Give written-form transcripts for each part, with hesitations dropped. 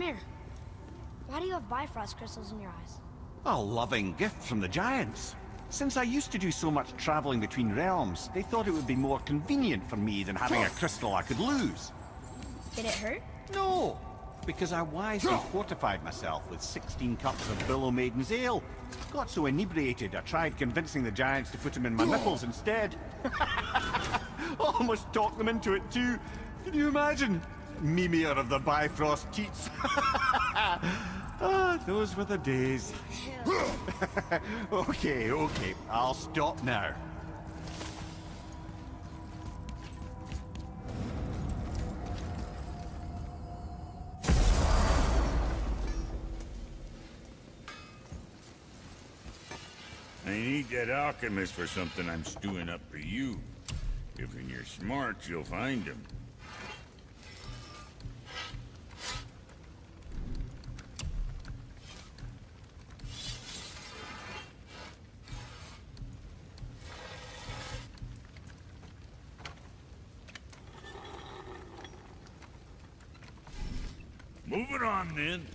Mimir, why do you have Bifrost crystals in your eyes? A loving gift from the giants. Since I used to do so much traveling between realms, they thought it would be more convenient for me than having a crystal I could lose. Did it hurt? No, because I wisely fortified myself with 16 cups of Billow Maiden's Ale. Got so inebriated, I tried convincing the giants to put them in my nipples instead. Almost talked them into it too. Can you imagine? Mimir of the Bifrost Teats. Ah, those were the days. Okay, I'll stop now. I need that alchemist for something I'm stewing up for you. If you're smart, you'll find him. Move it on, then.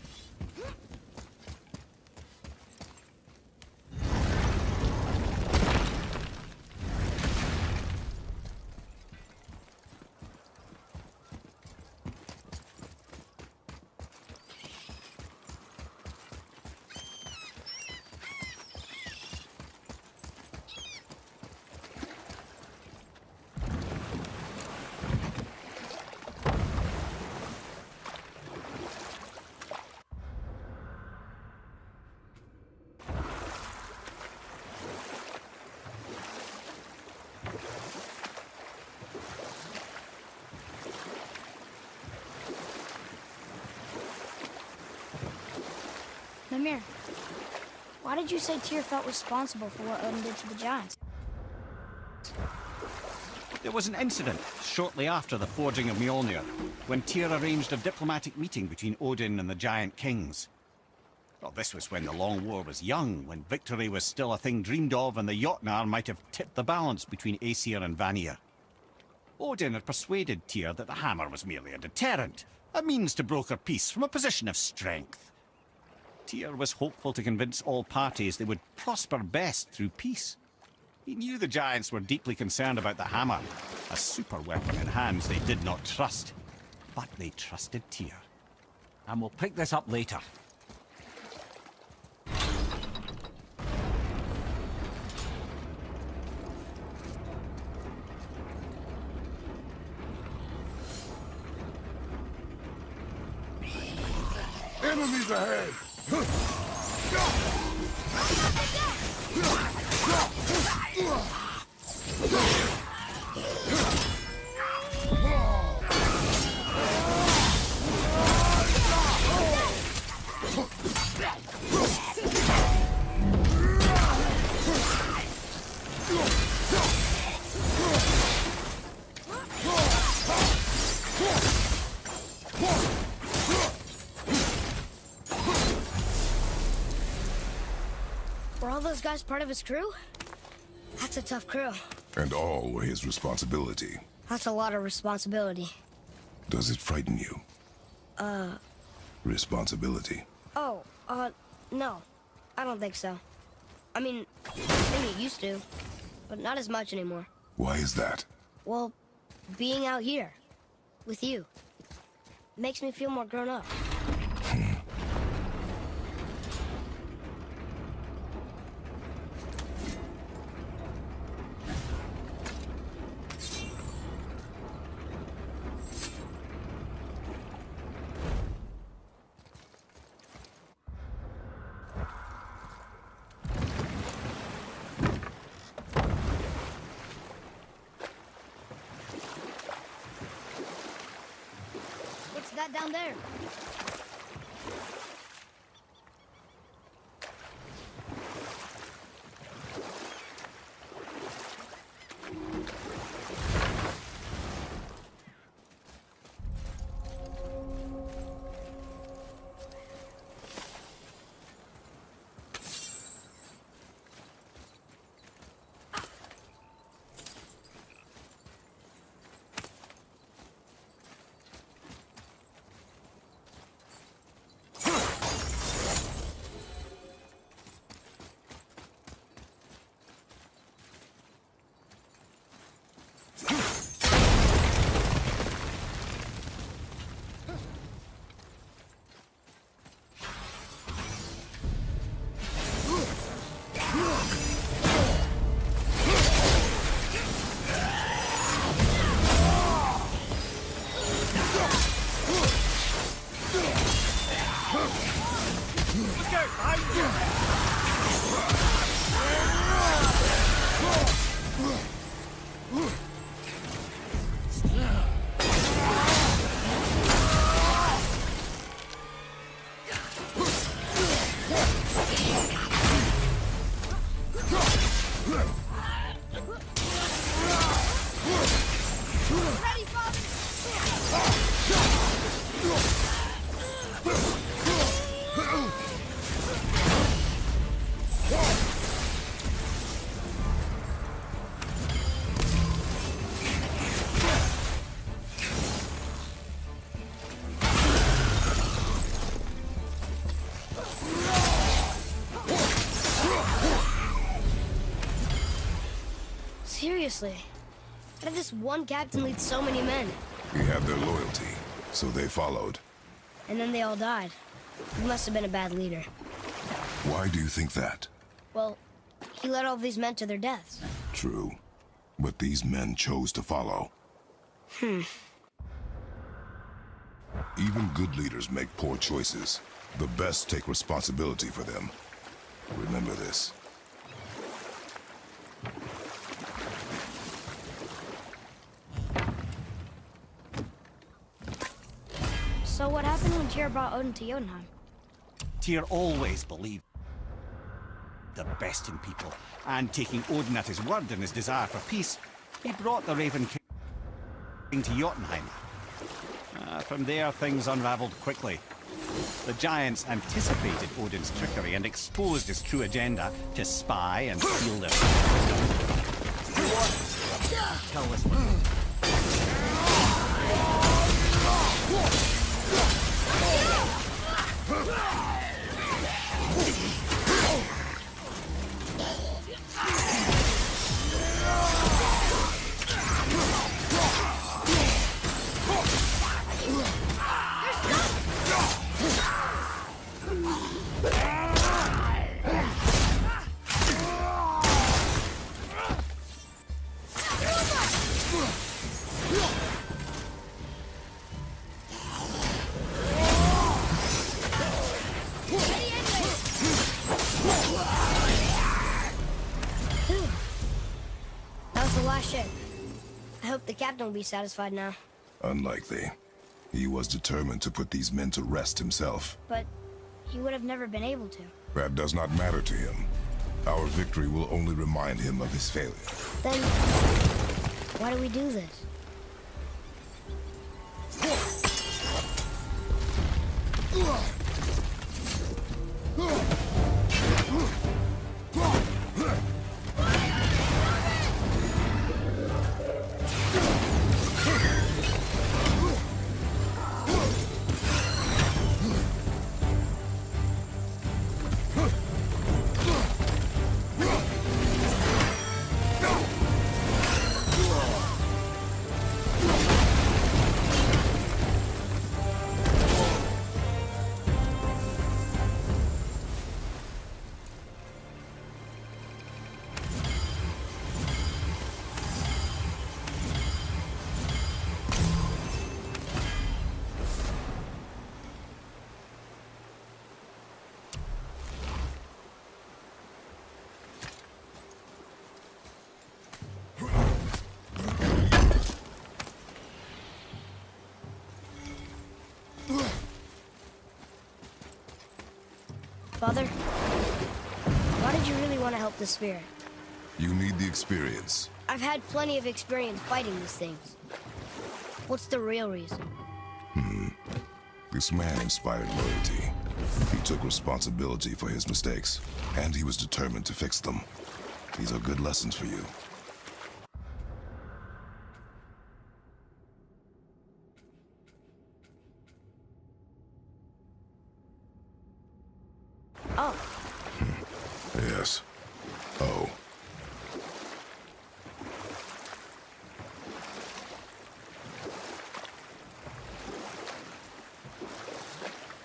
Mimir, why did you say Tyr felt responsible for what Odin did to the giants? There was an incident shortly after the forging of Mjolnir, when Tyr arranged a diplomatic meeting between Odin and the giant kings. Well, this was when the Long War was young, when victory was still a thing dreamed of, and the Jotnar might have tipped the balance between Aesir and Vanir. Odin had persuaded Tyr that the hammer was merely a deterrent, a means to broker peace from a position of strength. Tyr was hopeful to convince all parties they would prosper best through peace. He knew the giants were deeply concerned about the hammer, a super weapon in hands they did not trust. But they trusted Tyr. And we'll pick this up later. Enemies ahead! Were all those guys part of his crew? That's a tough crew. And all were his responsibility. That's a lot of responsibility. Does it frighten you? Responsibility. Oh, no. I don't think so. I mean, I think it used to, but not as much anymore. Why is that? Well, being out here, with you, makes me feel more grown up. What's that down there? Ready, Father? Seriously, how did this one captain lead so many men? He had their loyalty, so they followed. And then they all died. He must have been a bad leader. Why do you think that? Well, he led all these men to their deaths. True. But these men chose to follow. Even good leaders make poor choices. The best take responsibility for them. Remember this. So what happened when Tyr brought Odin to Jotunheim? Tyr always believed the best in people, and taking Odin at his word in his desire for peace, he brought the Raven King to Jotunheim. From there, things unraveled quickly. The giants anticipated Odin's trickery and exposed his true agenda to spy and steal their Tell this one. That was the last ship. I hope the captain will be satisfied now. Unlikely. He was determined to put these men to rest himself. But he would have never been able to. That does not matter to him. Our victory will only remind him of his failure. Then, why do we do this? Father, why did you really want to help the spirit? You need the experience. I've had plenty of experience fighting these things. What's the real reason? This man inspired loyalty. He took responsibility for his mistakes, and he was determined to fix them. These are good lessons for you. Oh, Yes. Oh.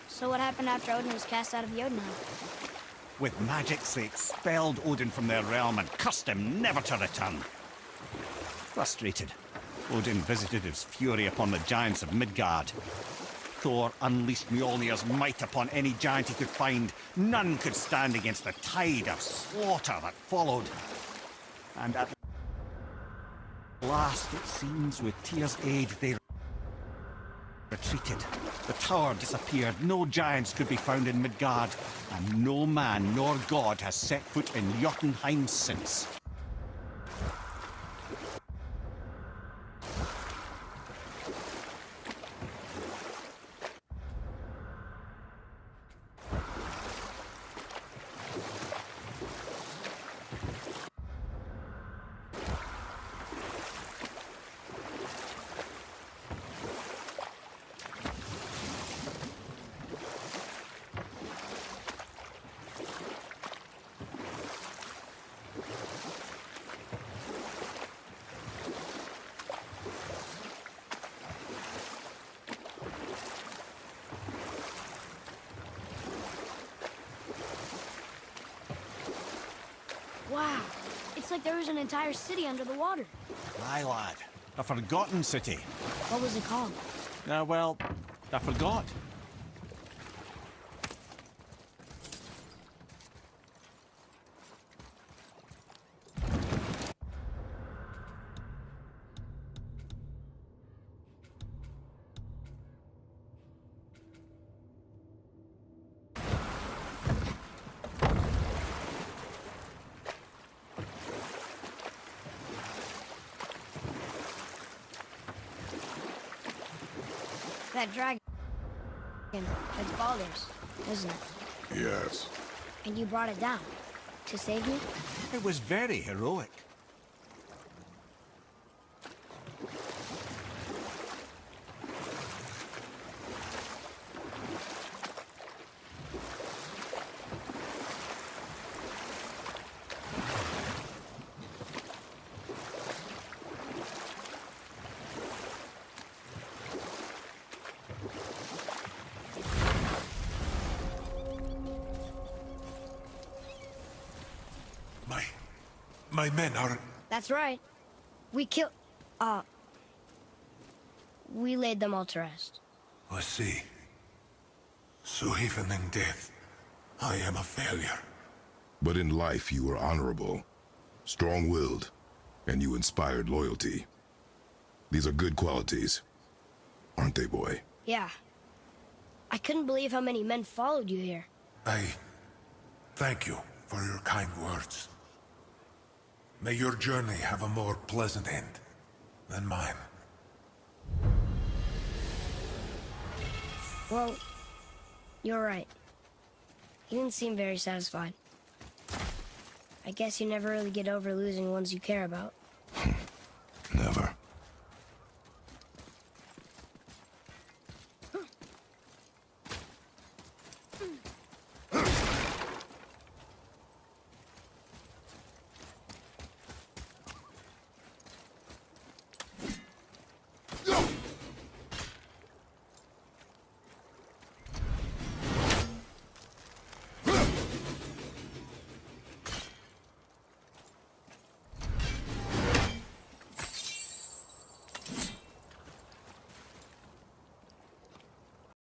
so what happened after Odin was cast out of Jotunheim? With magics, they expelled Odin from their realm and cursed him never to return. Frustrated, Odin visited his fury upon the giants of Midgard. Thor unleashed Mjolnir's might upon any giant he could find. None could stand against the tide of slaughter that followed. And at last, it seems, with Tyr's aid, they retreated. The tower disappeared. No giants could be found in Midgard, and no man nor god has set foot in Jotunheim since. It's like there was an entire city under the water. Aye, lad. A forgotten city. What was it called? Well, I forgot. That dragon. It's Baldur's, isn't it? Yes. And you brought it down to save me? It was very heroic. My men are... That's right. We laid them all to rest. I see. So even in death, I am a failure. But in life you were honorable, strong-willed, and you inspired loyalty. These are good qualities, aren't they, boy? Yeah. I couldn't believe how many men followed you here. I thank you for your kind words. May your journey have a more pleasant end than mine. Well, you're right. You didn't seem very satisfied. I guess you never really get over losing ones you care about. Never.